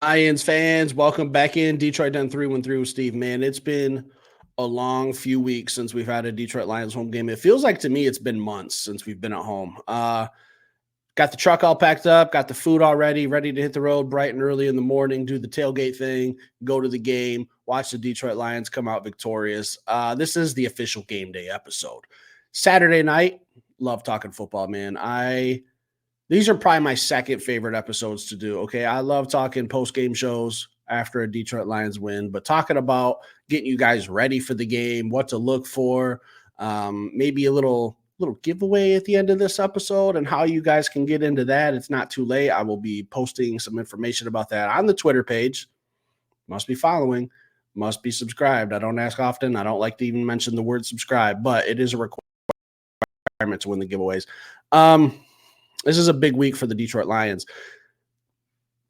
Lions fans, welcome back in. Detroit done 3-1-3 with Steve. Man, it's been a long few weeks since we've had a Detroit Lions home game. It feels like to me it's been months since we've been at home. Got the truck all packed up, got the food all ready to hit the road bright and early in the morning, do the tailgate thing, go to the game, watch the Detroit Lions come out victorious. This is the official game day episode. Saturday night, love talking football, man. These are probably my second favorite episodes to do. Okay. I love talking post game shows after a Detroit Lions win, but talking about getting you guys ready for the game, what to look for, maybe a little giveaway at the end of this episode and how you guys can get into that. It's not too late. I will be posting some information about that on the Twitter page. Must be following, must be subscribed. I don't ask often. I don't like to even mention the word subscribe, but it is a requirement to win the giveaways. This is a big week for the Detroit Lions.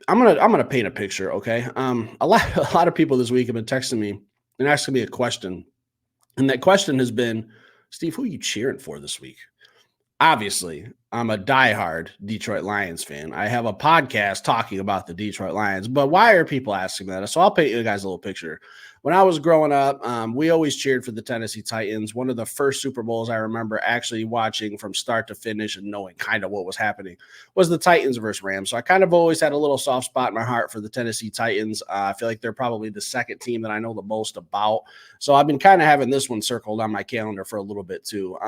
I'm gonna paint a picture, okay? A lot of people this week have been texting me and asking me a question, and that question has been, Steve, who are you cheering for this week? Obviously, I'm a diehard Detroit Lions fan. I have a podcast talking about the Detroit Lions, but why are people asking that? So I'll paint you guys a little picture. When I was growing up, we always cheered for the Tennessee Titans. One of the first Super Bowls I remember actually watching from start to finish and knowing kind of what was happening was the Titans versus Rams. So I kind of always had a little soft spot in my heart for the Tennessee Titans. I feel like they're probably the second team that I know the most about. So I've been kind of having this one circled on my calendar for a little bit too.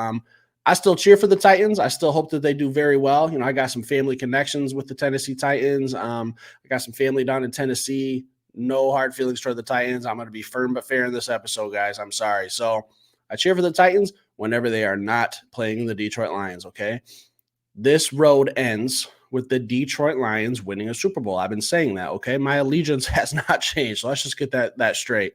I still cheer for the Titans. I still hope that they do very well. You know, I got some family connections with the Tennessee Titans. I got some family down in Tennessee. No hard feelings toward the Titans. I'm going to be firm but fair in this episode, guys. I'm sorry. So I cheer for the Titans whenever they are not playing the Detroit Lions, okay? This road ends with the Detroit Lions winning a Super Bowl. I've been saying that, okay? My allegiance has not changed. So let's just get that straight.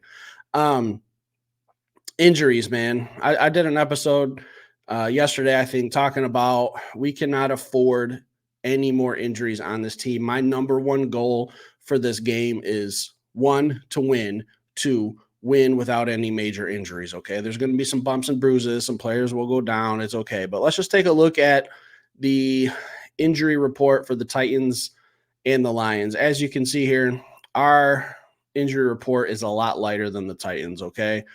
Injuries, man. I did an episode yesterday, I think, talking about we cannot afford any more injuries on this team. My number one goal for this game is 1, to win, 2, win without any major injuries. Okay. There's going to be some bumps and bruises. Some players will go down. It's okay. But let's just take a look at the injury report for the Titans and the Lions. As you can see here, our injury report is a lot lighter than the Titans. Okay.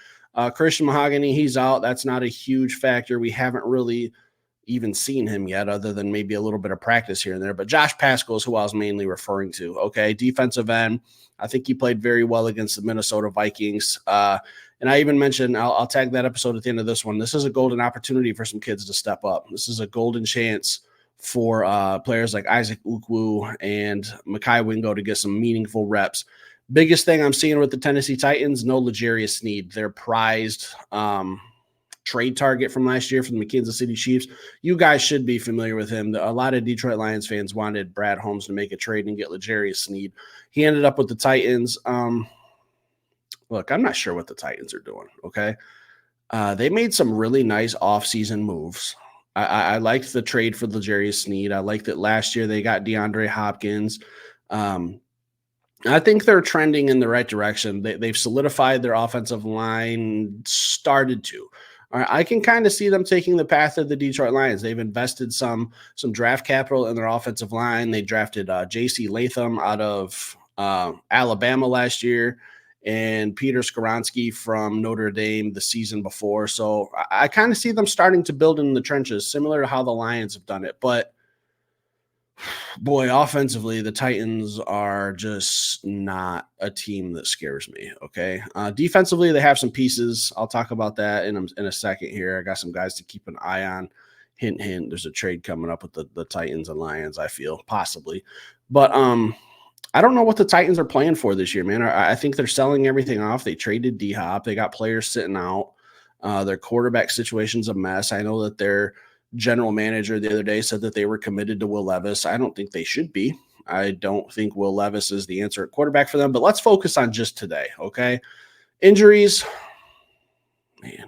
Christian Mahogany, he's out. That's not a huge factor. We haven't really even seen him yet, other than maybe a little bit of practice here and there. But Josh Pascal is who I was mainly referring to. Okay, defensive end. I think he played very well against the Minnesota Vikings. And I even mentioned, I'll tag that episode at the end of this one. This is a golden opportunity for some kids to step up. This is a golden chance for players like Isaac Ukwu and Mekhi Wingo to get some meaningful reps. Biggest thing I'm seeing with the Tennessee Titans, no L'Jarius Sneed. Their prized trade target from last year from the Kansas City Chiefs. You guys should be familiar with him. A lot of Detroit Lions fans wanted Brad Holmes to make a trade and get L'Jarius Sneed. He ended up with the Titans. Look, I'm not sure what the Titans are doing, okay? They made some really nice offseason moves. I liked the trade for L'Jarius Sneed. I liked that last year they got DeAndre Hopkins. I think they're trending in the right direction. They've solidified their offensive line, started to. All right, I can kind of see them taking the path of the Detroit Lions. They've invested some draft capital in their offensive line. They drafted J.C. Latham out of Alabama last year and Peter Skoronski from Notre Dame the season before. So I kind of see them starting to build in the trenches, similar to how the Lions have done it. But boy, offensively, the Titans are just not a team that scares me, okay? Defensively, they have some pieces. I'll talk about that in a second here. I got some guys to keep an eye on. Hint, hint, there's a trade coming up with the Titans and Lions, I feel, possibly. But I don't know what the Titans are playing for this year, man. I think they're selling everything off. They traded D-Hop. They got players sitting out. Their quarterback situation's a mess. I know that they're general manager the other day said that they were committed to Will Levis. I don't think they should be. I don't think Will Levis is the answer at quarterback for them, but let's focus on just today, okay? Injuries, man,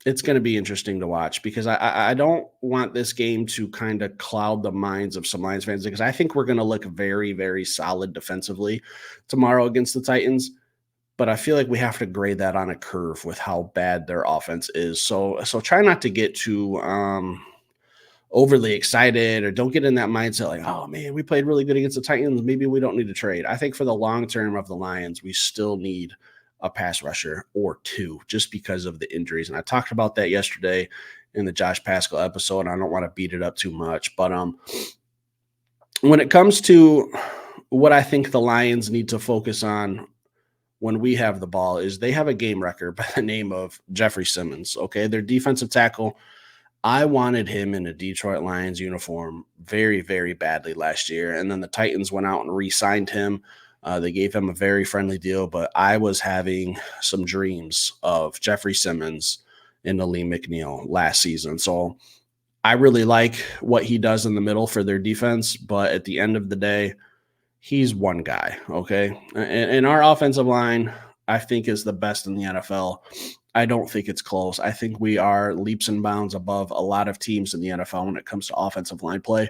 it's going to be interesting to watch because I don't want this game to kind of cloud the minds of some Lions fans because I think we're going to look very, very solid defensively tomorrow against the Titans. But I feel like we have to grade that on a curve with how bad their offense is. So try not to get too overly excited or don't get in that mindset like, oh man, we played really good against the Titans. Maybe we don't need to trade. I think for the long term of the Lions, we still need a pass rusher or two just because of the injuries. And I talked about that yesterday in the Josh Pascal episode. I don't want to beat it up too much, but when it comes to what I think the Lions need to focus on when we have the ball is they have a game record by the name of Jeffrey Simmons. Okay. Their defensive tackle. I wanted him in a Detroit Lions uniform very, very badly last year. And then the Titans went out and re-signed him. They gave him a very friendly deal, but I was having some dreams of Jeffrey Simmons and Lee McNeil last season. So I really like what he does in the middle for their defense, but at the end of the day, he's one guy, okay? And our offensive line, I think, is the best in the NFL. I don't think it's close. I think we are leaps and bounds above a lot of teams in the NFL when it comes to offensive line play.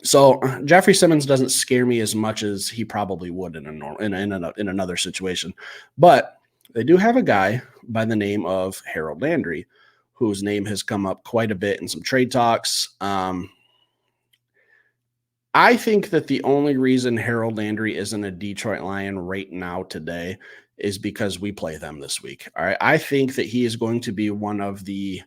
So Jeffrey Simmons doesn't scare me as much as he probably would in another situation. But they do have a guy by the name of Harold Landry, whose name has come up quite a bit in some trade talks. I think that the only reason Harold Landry isn't a Detroit Lion right now today is because we play them this week. All right. I think that he is going to be one of the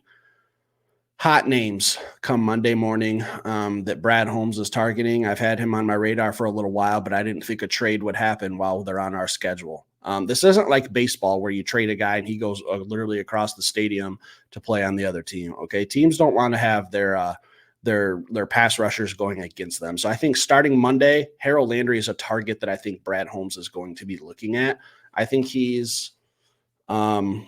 hot names come Monday morning that Brad Holmes is targeting. I've had him on my radar for a little while, but I didn't think a trade would happen while they're on our schedule. This isn't like baseball where you trade a guy and he goes literally across the stadium to play on the other team. Okay. Teams don't want to have their pass rushers going against them. So I think starting Monday, Harold Landry is a target that I think Brad Holmes is going to be looking at. I think he's a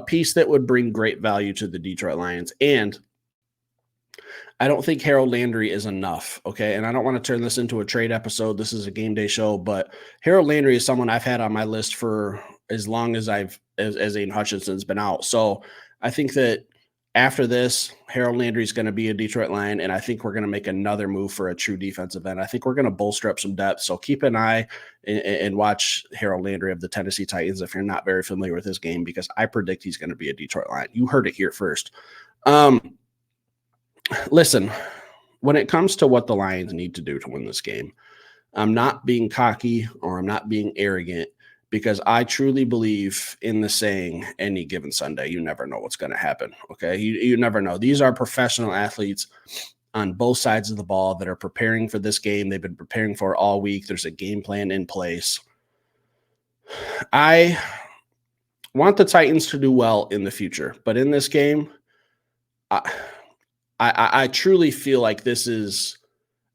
piece that would bring great value to the Detroit Lions. And I don't think Harold Landry is enough. Okay. And I don't want to turn this into a trade episode. This is a game day show, but Harold Landry is someone I've had on my list for as long as as Aiden Hutchinson's been out. So I think that after this, Harold Landry is going to be a Detroit Lion, and I think we're going to make another move for a true defensive end. I think we're going to bolster up some depth. So keep an eye and watch Harold Landry of the Tennessee Titans if you're not very familiar with his game, because I predict he's going to be a Detroit Lion. You heard it here first. Listen, when it comes to what the Lions need to do to win this game, I'm not being cocky or I'm not being arrogant, because I truly believe in the saying, any given Sunday, you never know what's going to happen. Okay. You never know. These are professional athletes on both sides of the ball that are preparing for this game. They've been preparing for it all week. There's a game plan in place. I want the Titans to do well in the future, but in this game, I truly feel like this is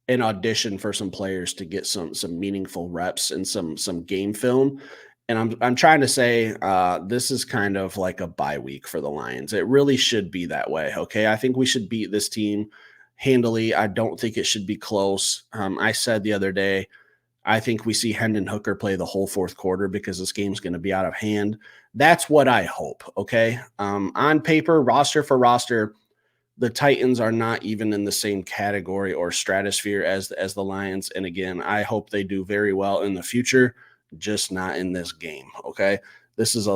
an audition for some players to get some meaningful reps and some game film. And I'm trying to say this is kind of like a bye week for the Lions. It really should be that way. Okay. I think we should beat this team handily. I don't think it should be close. I said the other day, I think we see Hendon Hooker play the whole fourth quarter because this game's going to be out of hand. That's what I hope. Okay. On paper, roster for roster, the Titans are not even in the same category or stratosphere as the Lions. And again, I hope they do very well in the future, just not in this game. Okay. This is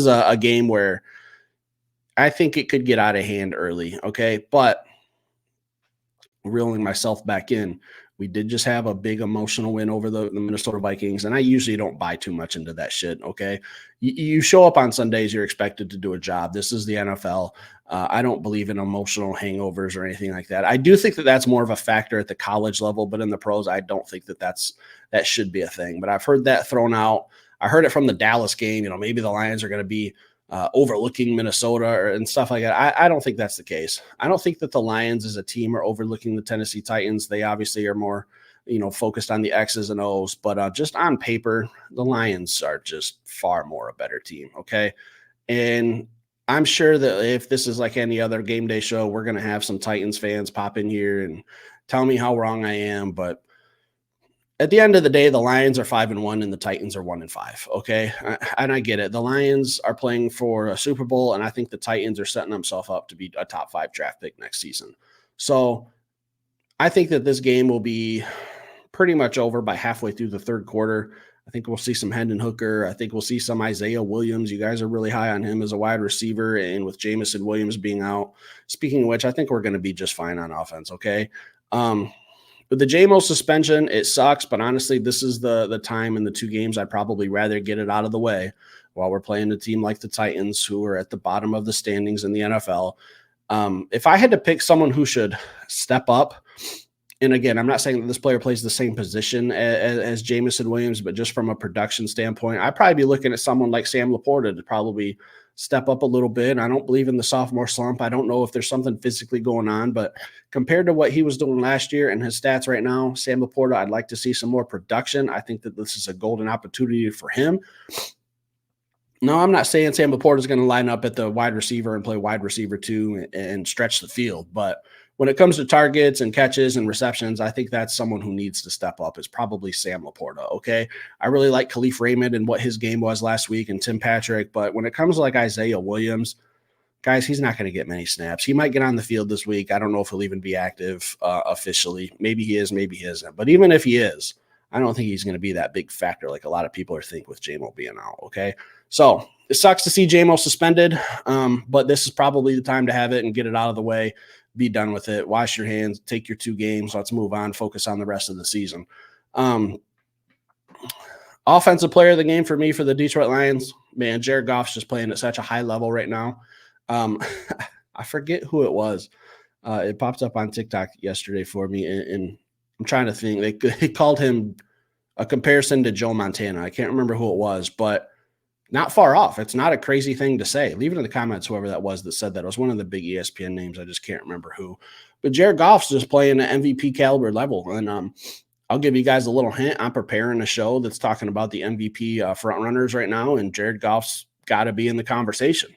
a game where I think it could get out of hand early. Okay. But reeling myself back in, we did just have a big emotional win over the Minnesota Vikings, and I usually don't buy too much into that shit, okay? You show up on Sundays, you're expected to do a job. This is the NFL. I don't believe in emotional hangovers or anything like that. I do think that that's more of a factor at the college level, but in the pros, I don't think that should be a thing. But I've heard that thrown out. I heard it from the Dallas game. Maybe the Lions are going to be overlooking Minnesota and stuff like that. I don't think that's the case. I don't think that the Lions as a team are overlooking the Tennessee Titans. They obviously are more, focused on the X's and O's, but just on paper, the Lions are just far more a better team. Okay. And I'm sure that if this is like any other game day show, we're going to have some Titans fans pop in here and tell me how wrong I am. But at the end of the day, the Lions are 5-1 and the Titans are 1-5. Okay. And I get it. The Lions are playing for a Super Bowl, and I think the Titans are setting themselves up to be a top 5 draft pick next season. So I think that this game will be pretty much over by halfway through the third quarter. I think we'll see some Hendon Hooker. I think we'll see some Isaiah Williams. You guys are really high on him as a wide receiver, and with Jamison Williams being out. Speaking of which, I think we're going to be just fine on offense, okay? With the JMO suspension, it sucks, but honestly, this is the time in the two games I'd probably rather get it out of the way while we're playing a team like the Titans, who are at the bottom of the standings in the NFL. If I had to pick someone who should step up, and again, I'm not saying that this player plays the same position as Jamison Williams, but just from a production standpoint, I'd probably be looking at someone like Sam Laporta to probably step up a little bit. I don't believe in the sophomore slump. I don't know if there's something physically going on, but compared to what he was doing last year and his stats right now, Sam Laporta, I'd like to see some more production. I think that this is a golden opportunity for him. No, I'm not saying Sam Laporta is going to line up at the wide receiver and play wide receiver 2 and stretch the field, but when it comes to targets and catches and receptions, I think that's someone who needs to step up. Is probably Sam Laporta, okay? I really like Khalif Raymond and what his game was last week and Tim Patrick, but when it comes to like Isaiah Williams, guys, he's not going to get many snaps. He might get on the field this week. I don't know if he'll even be active officially. Maybe he is, maybe he isn't. But even if he is, I don't think he's going to be that big factor like a lot of people are thinking with JMO being out, okay? So it sucks to see JMO suspended, but this is probably the time to have it and get it out of the way. Be done with it. Wash your hands. Take your 2 games. Let's move on. Focus on the rest of the season. Offensive player of the game for me for the Detroit Lions, man, Jared Goff's just playing at such a high level right now. I forget who it was. It popped up on TikTok yesterday for me, and I'm trying to think. They called him a comparison to Joe Montana. I can't remember who it was, but not far off. It's not a crazy thing to say. Leave it in the comments, whoever that was that said that. It was one of the big ESPN names. I just can't remember who. But Jared Goff's just playing at MVP caliber level. And I'll give you guys a little hint. I'm preparing a show that's talking about the MVP front runners right now, and Jared Goff's got to be in the conversation.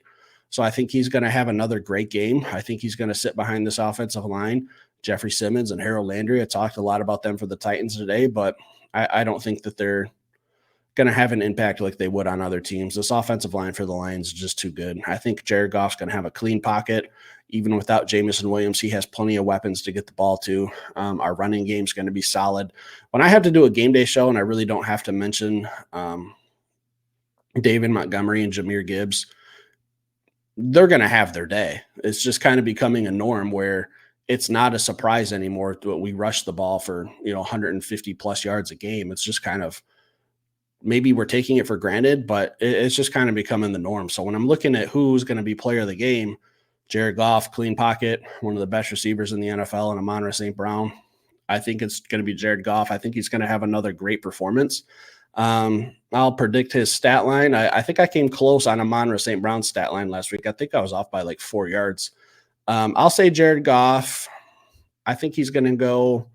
So I think he's going to have another great game. I think he's going to sit behind this offensive line. Jeffrey Simmons and Harold Landry, I talked a lot about them for the Titans today, but I don't think that they're going to have an impact like they would on other teams. This offensive line for the Lions is just too good. I think Jared Goff's going to have a clean pocket. Even without Jamison Williams, he has plenty of weapons to get the ball to. Our running game is going to be solid. When I have to do a game day show and I really don't have to mention David Montgomery and Jahmyr Gibbs, they're going to have their day. It's just kind of becoming a norm where it's not a surprise anymore that we rush the ball for 150 plus yards a game. It's just kind of, maybe we're taking it for granted, but it's just kind of becoming the norm. So when I'm looking at who's going to be player of the game, Jared Goff, clean pocket, one of the best receivers in the NFL, and Amon-Ra St. Brown, I think it's going to be Jared Goff. I think he's going to have another great performance. I'll predict his stat line. I think I came close on Amon-Ra St. Brown's stat line last week. I think I was off by like 4 yards. I'll say Jared Goff. I think he's going to go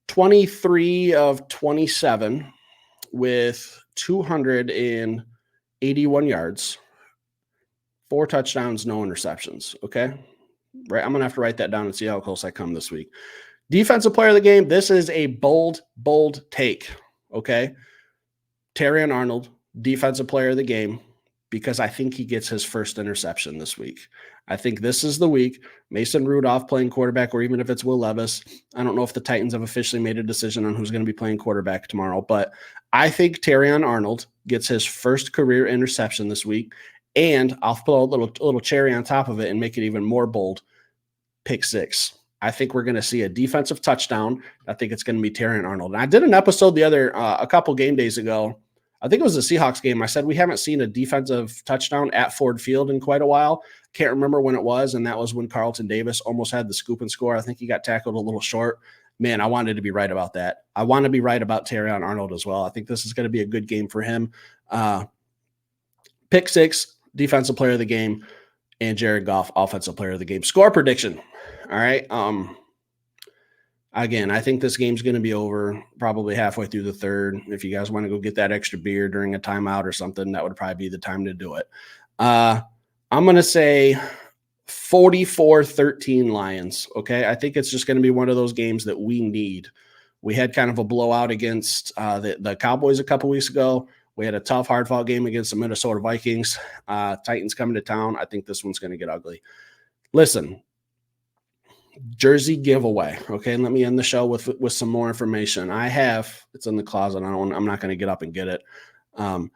23 of 27 with 281 yards, 4 touchdowns, no interceptions. Okay. Right. I'm going to have to write that down and see how close I come this week. Defensive player of the game. This is a bold take. Okay. Terrion Arnold, defensive player of the game, because I think he gets his first interception this week. I think this is the week. Mason Rudolph playing quarterback, or even if it's Will Levis. I don't know if the Titans have officially made a decision on who's going to be playing quarterback tomorrow, but I think Terrion Arnold gets his first career interception this week, and I'll put a little cherry on top of it and make it even more bold. Pick 6. I think we're going to see a defensive touchdown. I think it's going to be Terrion Arnold. And I did an episode a couple game days ago. I think it was the Seahawks game. I said we haven't seen a defensive touchdown at Ford Field in quite a while. Can't remember when it was, and that was when Carlton Davis almost had the scoop and score. I think he got tackled a little short. Man, I wanted to be right about that. I want to be right about Terrion Arnold as well. I think this is going to be a good game for him. Pick 6, defensive player of the game, and Jared Goff, offensive player of the game. Score prediction. All right. Again, I think this game's going to be over probably halfway through the third. If you guys want to go get that extra beer during a timeout or something, that would probably be the time to do it. I'm going to say 44-13 Lions. Okay. I think it's just going to be one of those games that we need. We had kind of a blowout against the Cowboys a couple weeks ago. We had a tough, hard-fought game against the Minnesota Vikings. Titans coming to town. I think this one's going to get ugly. Listen, jersey giveaway. Okay, and let me end the show with some more information. It's in the closet. I'm not going to get up and get it. An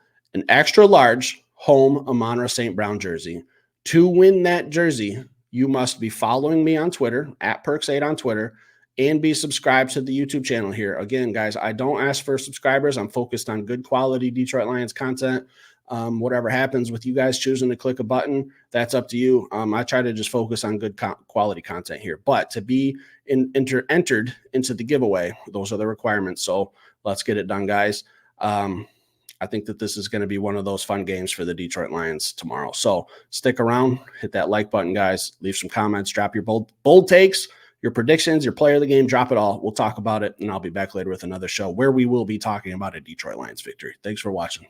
extra large home Amon-Ra St. Brown jersey. To win that jersey, you must be following me on Twitter at Perks8 on Twitter and be subscribed to the YouTube channel here. Again, guys, I don't ask for subscribers. I'm focused on good quality Detroit Lions content. Whatever happens with you guys choosing to click a button, that's up to you. I try to just focus on good quality content here. But to be entered into the giveaway, those are the requirements. So let's get it done, guys. I think that this is going to be one of those fun games for the Detroit Lions tomorrow. So stick around, hit that like button, guys. Leave some comments, drop your bold takes, your predictions, your player of the game, drop it all. We'll talk about it, and I'll be back later with another show where we will be talking about a Detroit Lions victory. Thanks for watching.